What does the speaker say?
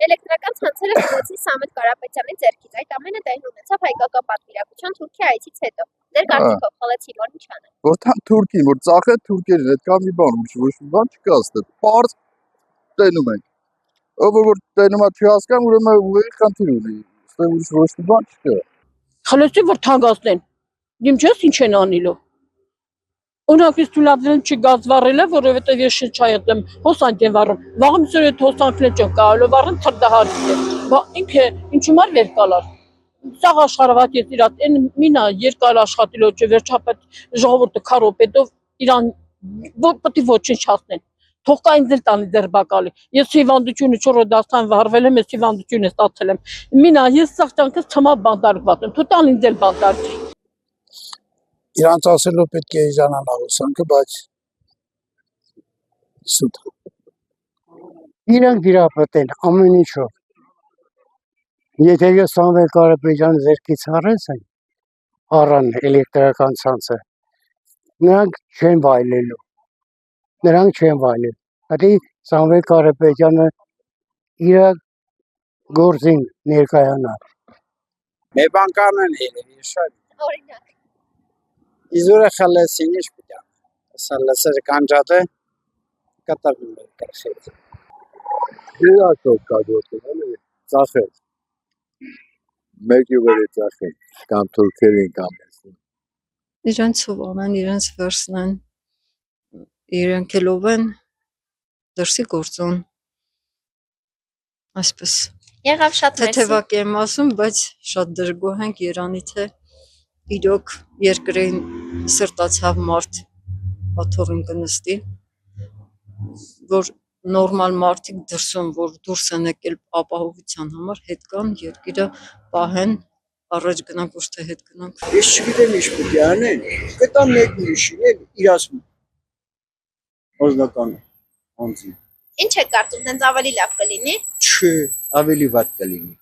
Էլեկտրական ցանցերը գնացին Սամվել Կարապետյանի ձեռքից, այդ ամենը տեղի ունեցավ հայկական պատվիրակության Թուրքիա այցից հետո։ Ձեր կարծիքով խլեցին, որ ինչ անեն։ Որտեղ Թուրքին, որ ծախե թուրքերին, այդ կամ մի բան, ոչ մի բան չկա այստեղ։ Պարզ տենում ենք։ Ով որ տենում է չի հասկանում, ուրեմն ուղիղ խնդիր ունի։ Այստեղ ոչ մի բան չկա։ Խլեցին, որ թանկացնեն։ Իմ չես ինչ են անելու։ Ունակից թույլատրել չի գազ վառել է, որովհետև ես շնչայատեմ, հոսանք եմ վառում։ Վաղը միսօր այդ հոսանքն չեմ կարողանում վառել թրդահարից է։ Բա ինքը ինչու՞ մար վեր կալար։ Սաղ աշխարհված ես իրաց այն մինա երկար աշխատելով չէ վերջապես ժողովուրդը քարոպետով իրան պետք է ոչնչացնեն։ Թող կա ինձ էլ տանի ձերբակալի։ Ես հիվանդությունը 4 դասան վարվել եմ, ես հիվանդությունը ստացել եմ։ Մինա ես սաղ ճանկս թմա բանտարկված եմ։ Թու տան ինձ էլ բանտարկի։ Իրանց ասելով պետք է իրանան աղուսանքը, բայց սուտ։ Իրանք վիրապետեն ամեն ինչով։ Եթե ես Սամվել Կարապետյանի ձեռքից առեցին, առան էլեկտրական ցանցը, նրանք չեն վայելելու։ Հետո Սամվել Կարապետյանը իր գործին ներկայանա։ Մեր բան կանեն երևի շատ։ Օրինակ։ Իզուրը խլեցին ինչ պետք է։ Սա լսեր կանջատը կտավին մեր կրխեց։ Իրակով կա գործը, ծախել։ Մեկ յուղերի ծախել, կամ թուրքերին կամ էսին։ Իրենց սովորեն, իրենց վերցնեն, իրենք ելով են դրսի գործուն, այսպես։ Եղավ շատ մերսի։ Թեթևակ եմ ասում, բայց շատ դժգոհ ենք Երանի, թե իրոք երկրին սրտացավ մարդ աթոռին կնստի, որ նորմալ մարդիկ դրսում, որ դուրս են եկել ապահովության համար, հետ կան երկիրը պահեն, առաջ գնանք, ոչ թե հետ գնանք։ Ես չգիտեմ ինչ պետք է անեն, կտան մեկ ուրիշին էլ իրաց օզնական անձին։ Ինչ եք կարծում, դենց ավելի լավ կլինի։ Չէ, ավելի վատ կլինի։